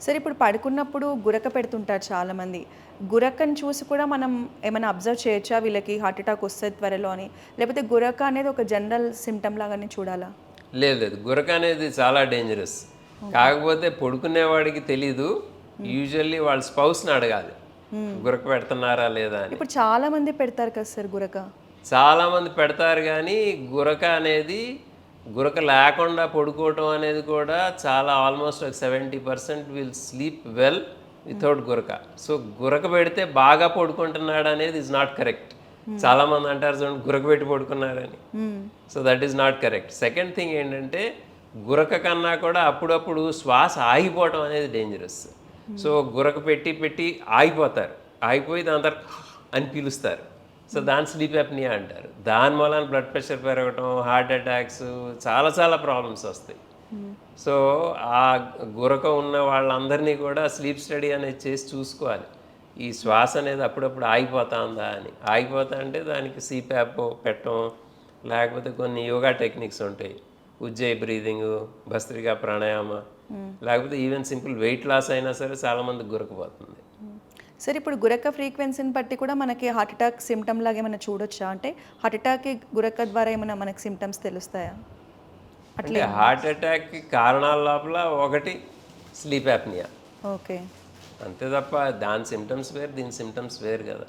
సరే ఇప్పుడు పడుకున్నప్పుడు గురక పెడుతుంటారు చాలామంది. గురకను చూసి కూడా మనం ఏమైనా అబ్జర్వ్ చేయొచ్చా? వీళ్ళకి హార్ట్ అటాక్ వస్తది త్వరలో అని. లేకపోతే గురక అనేది ఒక జనరల్ సిమ్టమ్ లాగానే చూడాలా? లేదు లేదు, గురక అనేది చాలా డేంజరస్. ఓకే. కాకపోతే పడుకునేవాడికి తెలీదు. యూజువల్లీ వాళ్ళ స్పౌస్ని అడగాలి గురక పెడుతున్నారా లేదా అని. ఇప్పుడు చాలామంది పెడతారు కదా సార్ గురక. చాలామంది పెడతారు కానీ గురక అనేది, గురక లేకుండా పడుకోవటం అనేది కూడా చాలా ఆల్మోస్ట్ ఒక 70% will sleep well without Guraka. So గురక పెడితే బాగా పడుకుంటున్నాడు అనేది ఇస్ నాట్ కరెక్ట్. చాలామంది అంటారు చూడండి గురక పెట్టి పడుకున్నారని. So that is not correct. Second thing ఏంటంటే గురక కన్నా కూడా అప్పుడప్పుడు శ్వాస ఆగిపోవటం అనేది డేంజరస్. సో గురక పెట్టి పెట్టి ఆగిపోతారు, ఆగిపోయి దాని తర్వాత అని పిలుస్తారు. సో దాని స్లీప్ యాప్నియా అంటారు. దాని వలన బ్లడ్ ప్రెషర్ పెరగటం, హార్ట్ అటాక్స్, చాలా చాలా ప్రాబ్లమ్స్ వస్తాయి. సో ఆ గురక ఉన్న వాళ్ళందరినీ కూడా స్లీప్ స్టడీ అనేది చేసి చూసుకోవాలి. ఈ శ్వాస అనేది అప్పుడప్పుడు ఆగిపోతా ఉందా అని. ఆగిపోతా అంటే దానికి సిప్యాప్ పెట్టడం, లేకపోతే కొన్ని యోగా టెక్నిక్స్ ఉంటాయి. ఉజ్జయ్ బ్రీదింగ్, భస్త్రికా ప్రాణాయామ, లేకపోతే ఈవెన్ సింపుల్ వెయిట్ లాస్ అయినా సరే చాలామంది గురకపోతుంది. సరే ఇప్పుడు గురక ఫ్రీక్వెన్సీని బట్టి కూడా మనకి హార్ట్ అటాక్ సిమ్టమ్ లాగా ఏమైనా చూడొచ్చా? అంటే హార్ట్ అటాక్కి గురక ద్వారా ఏమైనా మనకి సిమ్టమ్స్ తెలుస్తాయా? అంటే హార్ట్ అటాక్కి కారణాల లోపల ఒకటి స్లీప్ యాప్నియా, ఓకే. అంతే తప్ప దాని సిమ్టమ్స్ వేరు, దీని సిమ్టమ్స్ వేరు కదా.